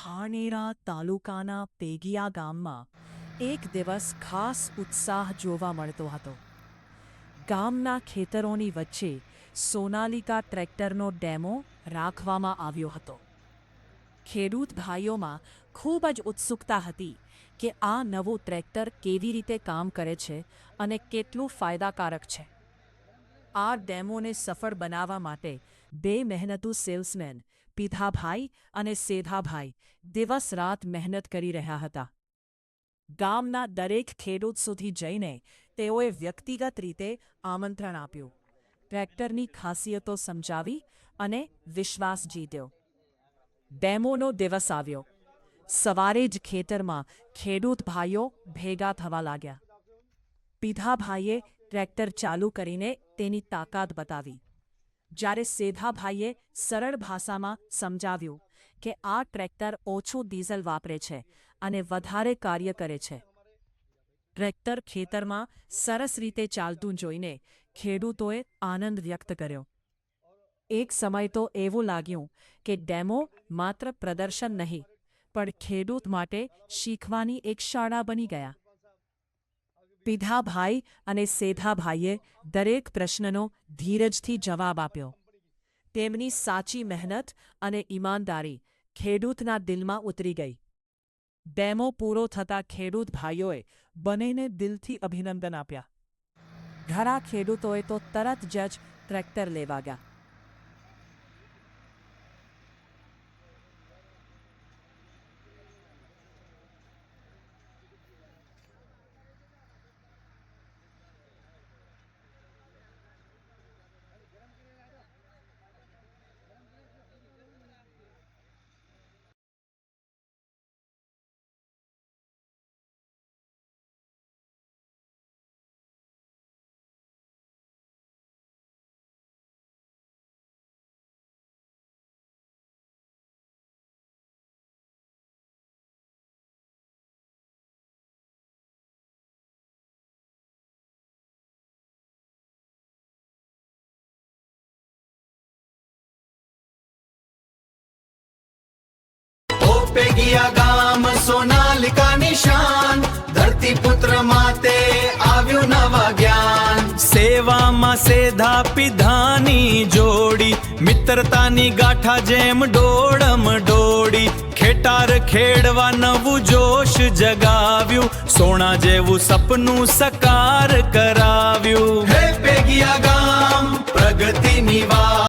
ધાનેરા તાલુકાના પેગિયા ગામમાં એક દિવસ ખાસ ઉત્સાહ જોવા મળતો હતો. ગામના ખેતરોની વચ્ચે સોનાલિકા ટ્રેક્ટરનો ડેમો રાખવામાં આવ્યો હતો. ખેડૂત ભાઈઓમાં ખૂબ જ ઉત્સુકતા હતી કે આ નવું ટ્રેક્ટર કેવી રીતે કામ કરે છે અને કેટલું ફાયદાકારક છે. આ ડેમોને સફળ બનાવવા માટે બે મહેનતુ સેલ્સમેન પીધાભાઈ અને સેધાભાઈ દિવસ રાત મહેનત કરી રહ્યા હતા. ગામના દરેક ખેડૂત સુધી જઈને તેઓએ વ્યક્તિગત રીતે આમંત્રણ આપ્યું, ટ્રેક્ટરની ખાસિયતો સમજાવી અને વિશ્વાસ જીત્યો. ડેમોનો દિવસ આવ્યો. સવારે જ ખેતરમાં ખેડૂત ભાઈઓ ભેગા થવા લાગ્યા. પીધાભાઈએ ટ્રેક્ટર ચાલુ કરીને તેની તાકાત બતાવી, જ્યારે સેધાભાઈએ સરળ ભાષામાં સમજાવ્યું કે આ ટ્રેક્ટર ઓછું ડીઝલ વાપરે છે અને વધારે કાર્ય કરે છે. ટ્રેક્ટર ખેતરમાં સરસ રીતે ચાલતું જોઈને ખેડૂતોએ આનંદ વ્યક્ત કર્યો. એક સમય તો એવું લાગ્યું કે ડેમો માત્ર પ્રદર્શન નહીં, પણ ખેડૂત માટે શીખવાની એક શાળા બની ગયા. પીધાભાઈ અને સેધાભાઈએ દરેક પ્રશ્નનો ધીરજથી જવાબ આપ્યો. તેમની સાચી મહેનત અને ઈમાનદારી ખેડૂતના દિલમાં ઉતરી ગઈ. ડેમો પૂરો થતાં ખેડૂત ભાઈઓએ બંનેને દિલથી અભિનંદન આપ્યા. ઘણા ખેડૂતોએ તો તરત જ ટ્રેક્ટર લેવા ગયા. પેગિયા ગામ સોનાલિકા નિશાન, ધરતી પુત્ર માતે આવ્યું નવા જ્ઞાન. સેવામાં સેધા પીધાની જોડી, મિત્રતાની ગાંઠા જેમ ડોળમ ડોળી. ખેટાર ખેડવા નવું જોશ જગાવ્યું, સોના જેવું સપનું સકાર કરાવ્યું. હે પેગિયા ગામ પ્રગતિની વાત.